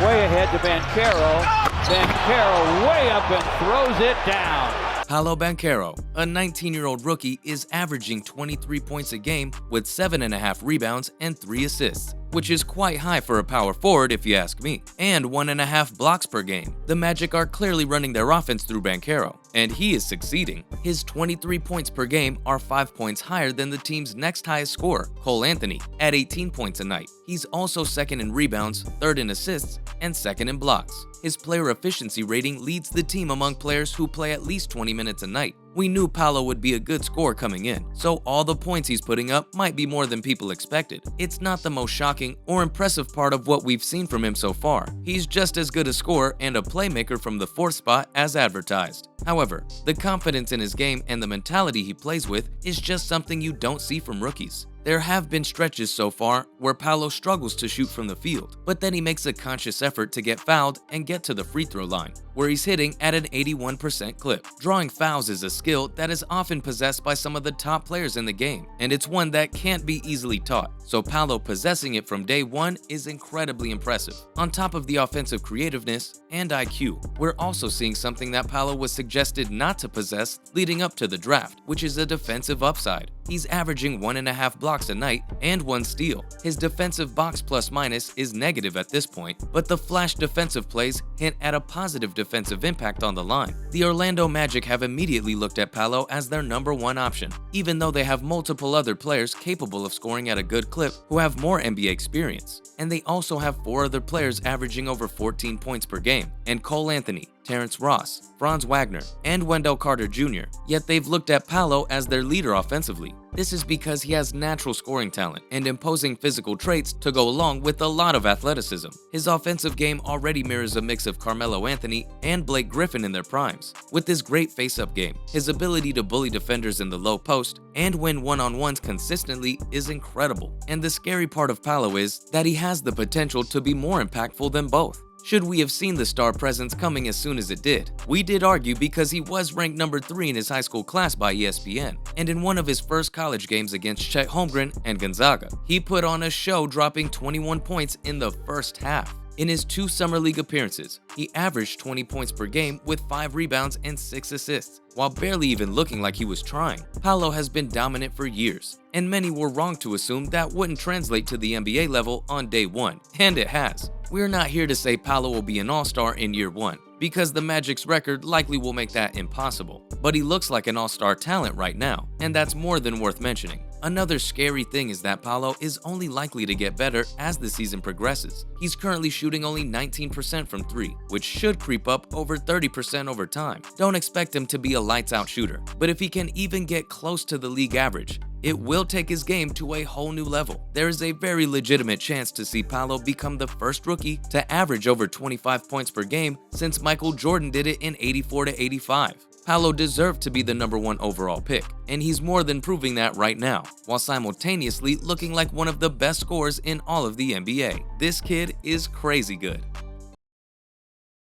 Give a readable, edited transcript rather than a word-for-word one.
way ahead to Benchero. Benchero way up and throws it down. Paolo Banchero, a 19-year-old rookie, is averaging 23 points a game with 7.5 rebounds and 3 assists, which is quite high for a power forward if you ask me, and 1.5 blocks per game. The Magic are clearly running their offense through Benchero, and he is succeeding. His 23 points per game are 5 points higher than the team's next highest scorer, Cole Anthony, at 18 points a night. He's also second in rebounds, third in assists, and second in blocks. His player efficiency rating leads the team among players who play at least 20 minutes a night. We knew Paolo would be a good scorer coming in, so all the points he's putting up might be more than people expected. It's not the most shocking or impressive part of what we've seen from him so far. He's just as good a scorer and a playmaker from the 4th spot as advertised. However, the confidence in his game and the mentality he plays with is just something you don't see from rookies. There have been stretches so far where Paolo struggles to shoot from the field, but then he makes a conscious effort to get fouled and get to the free throw line, where he's hitting at an 81% clip. Drawing fouls is a skill that is often possessed by some of the top players in the game, and it's one that can't be easily taught, so Paolo possessing it from day one is incredibly impressive. On top of the offensive creativeness and IQ, we're also seeing something that Paolo was suggested not to possess leading up to the draft, which is a defensive upside. He's averaging 1.5 blocks a night and 1 steal. His defensive box plus minus is negative at this point, but the flash defensive plays hint at a positive defensive impact on the line. The Orlando Magic have immediately looked at Paolo as their #1 option, even though they have multiple other players capable of scoring at a good clip who have more NBA experience. And they also have 4 other players averaging over 14 points per game, and Cole Anthony, Terrence Ross, Franz Wagner, and Wendell Carter Jr., yet they've looked at Paolo as their leader offensively. This is because he has natural scoring talent and imposing physical traits to go along with a lot of athleticism. His offensive game already mirrors a mix of Carmelo Anthony and Blake Griffin in their primes. With his great face-up game, his ability to bully defenders in the low post and win one-on-ones consistently is incredible. And the scary part of Paolo is that he has the potential to be more impactful than both. Should we have seen the star presence coming as soon as it did? We did argue because he was ranked #3 in his high school class by ESPN, and in one of his first college games against Chet Holmgren and Gonzaga, he put on a show dropping 21 points in the first half. In his 2 Summer League appearances, he averaged 20 points per game with 5 rebounds and 6 assists, while barely even looking like he was trying. Paolo has been dominant for years, and many were wrong to assume that wouldn't translate to the NBA level on day 1, and it has. We're not here to say Paolo will be an all-star in year 1, because the Magic's record likely will make that impossible. But he looks like an all-star talent right now, and that's more than worth mentioning. Another scary thing is that Paolo is only likely to get better as the season progresses. He's currently shooting only 19% from 3, which should creep up over 30% over time. Don't expect him to be a lights-out shooter, but if he can even get close to the league average, it will take his game to a whole new level. There is a very legitimate chance to see Paolo become the first rookie to average over 25 points per game since Michael Jordan did it in '84-'85. Paolo deserved to be the #1 overall pick, and he's more than proving that right now, while simultaneously looking like one of the best scorers in all of the NBA. This kid is crazy good.